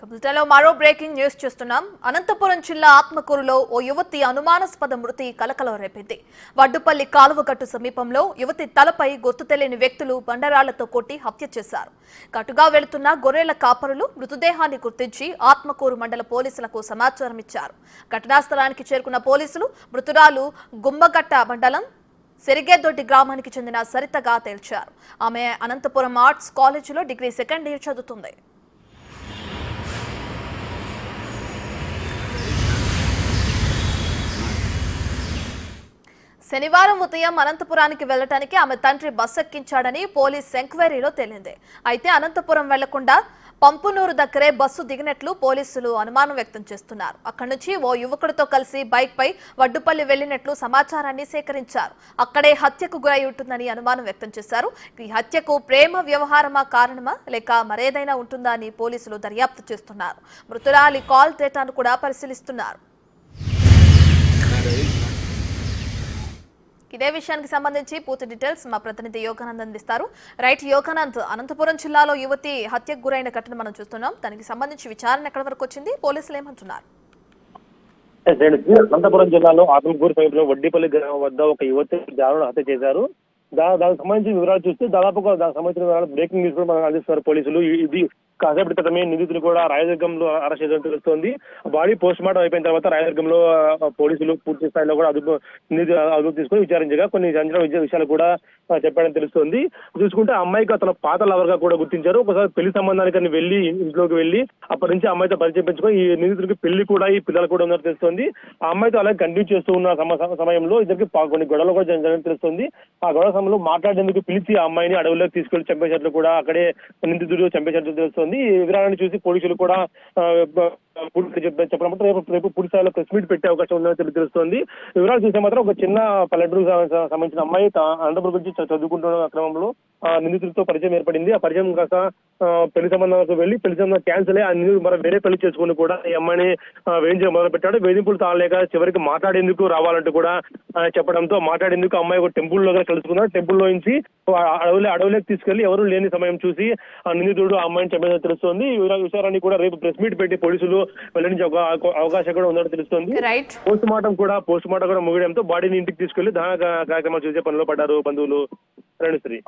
కబుల్టన్లో మరో breaking news చూస్తున్నాం. అనంతపురం జిల్లా ఆత్మకూరులో ఓ యువతి అనుమానాస్పద మృతి కలకలం రేపింది. వడ్డుపల్లి కాలువగట్టు సమీపంలో యువతి తలపై గుర్తు తెలియని వ్యక్తులు బండరాళ్లతో కొట్టి హత్య చేశారు. కటుగా వెళుతున్న గొర్రెల కాపరులు మృతదేహాన్ని గుర్తించి ఆత్మకూరు మండల పోలీసులకు సమాచారం ఇచ్చారు. ఘటనా స్థలానికి చేరుకున్న పోలీసులు మృతురాలు గుమ్మగట్ట మండలం సెరిగేదొడ్డి గ్రామానికి చెందిన సరితగా తేల్చారు. ఆమె అనంతపురం ఆర్ట్స్ కాలేజీలో డిగ్రీ సెకండ్ ఇయర్ చదువుతుంది. శనివారం ఉదయం అనంతపురానికి వెళ్లడానికి ఆమె తండ్రి బస్సు ఎక్కించాడని పోలీస్ ఎంక్వైరీలో తేలింది. అయితే అనంతపురం వెళ్లకుండా పంపునూరు దగ్గరే బస్సు దిగినట్లు పోలీసులు అనుమానం వ్యక్తం చేస్తున్నారు. అక్కడి నుంచి ఓ యువకుడితో కలిసి బైక్ పై వడ్డుపల్లి వెళ్లినట్లు సమాచారాన్ని సేకరించారు. అక్కడే హత్యకు గురై ఉంటుందని అనుమానం వ్యక్తం చేశారు. ఈ హత్యకు ప్రేమ వ్యవహారమా కారణమా లేక మరేదైనా ఉంటుందా అని పోలీసులు దర్యాప్తు చేస్తున్నారు. మృతురాలి కాల్ డేటాను కూడా పరిశీలిస్తున్నారు. ఇదే విషయానికి సంబంధించి పూర్తి డీటెయిల్స్ మా ప్రతినిధి యోగానంద్ అందిస్తారు. రైట్ యోగానంద్, అనంతపురం జిల్లాలో యువతి హత్యకు గురైన ఘటన మనం చూస్తున్నాం. దానికి సంబంధించి విచారణ ఎక్కడి వరకు వచ్చింది? పోలీసులు ఏమంటున్నారు? అనంతపురం జిల్లాలో ఆత్మకూరు సమీపంలో వడ్డీపల్లి గ్రామం వద్ద ఒక యువతి దారుణ హత్య చేశారు. దానికి సంబంధించిన వివరాలు చూస్తే దాదాపుగా దానికి సంబంధించిన వివరాలు బ్రేకింగ్ న్యూస్ కూడా మనకు అందిస్తున్నారు పోలీసులు. ఇది కాసేపటి క్రితమే నిందితులు కూడా రాయదుర్గంలో అరెస్ట్ చేసినట్టు తెలుస్తోంది. బాడీ పోస్ట్ మార్టం అయిపోయిన తర్వాత రాయదుర్గంలో పోలీసులు పూర్తి స్థాయిలో కూడా అదుపు తీసుకుని విచారించగా కొన్ని విషయాలు కూడా చెప్పాడని తెలుస్తోంది. చూసుకుంటే అమ్మాయికి అతను పాత లవర్ గా కూడా గుర్తించారు. ఒకసారి పెళ్లి సంబంధానికి వెళ్లి ఇంట్లోకి వెళ్లి అప్పటి నుంచి అమ్మాయితో పరిచయం పెంచుకొని ఈ నిందితుడికి పెళ్లి కూడా ఈ పిల్లలు కూడా ఉన్నట్టు తెలుస్తోంది. ఆ అమ్మాయితో అలాగే కంటిన్యూ చేస్తూ ఉన్న సమయంలో ఇద్దరికి కొన్ని గొడవలు కూడా జరిగినట్టు తెలుస్తోంది. ఆ గొడవ సమయంలో మాట్లాడేందుకు పిలిచి ఆ అమ్మాయిని అడవుల్లోకి తీసుకెళ్లి చంపేసినట్లు కూడా అక్కడే నిందితుడు చంపేసినట్లు తెలుస్తోంది. ఈ వివరాలను చూసి పోలీసులు కూడా చెప్పడం రేపు పూర్తి స్థాయిలో ప్రెస్ మీట్ పెట్టే అవకాశం ఉందని తెలుస్తోంది. వివరాలు చూస్తే మాత్రం ఒక చిన్న పల్లెటూరు సంబంధించిన అమ్మాయి అనంతపురం గురించి చదువుకుంటున్న క్రమంలో నిందితులతో పరిచయం ఏర్పడింది. ఆ పరిచయం కాక పెళ్లి సంబంధాలకు వెళ్లి పెళ్లి సంబంధం క్యాన్సిల్ అయ్యి నిందితులు మరి వేరే పెళ్లి చేసుకుని కూడా ఈ అమ్మాయిని వేయించడం మొదలు పెట్టాడు. వేధింపులు తాళలేక చివరికి మాట్లాడేందుకు రావాలంటూ కూడా చెప్పడంతో మాట్లాడేందుకు అమ్మాయి ఒక టెంపుల్ లో కలుసుకున్నాడు. టెంపుల్ లో నుంచి అడవులోకి తీసుకెళ్లి ఎవరు లేని సమయం చూసి ఆ నిందితుడు ఆ అమ్మాయిని చంపేదని తెలుస్తోంది. ఈ విషయాన్ని కూడా రేపు ప్రెస్ మీట్ పెట్టి పోలీసులు వెల్లడించే అవకాశం కూడా ఉందని తెలుస్తోంది. పోస్ట్ మార్టం కూడా ముగియడంతో బాడీని ఇంటికి తీసుకెళ్లి దహన కార్యక్రమాలు చేసే పనిలో పడ్డారు బంధువులు. శ్రీ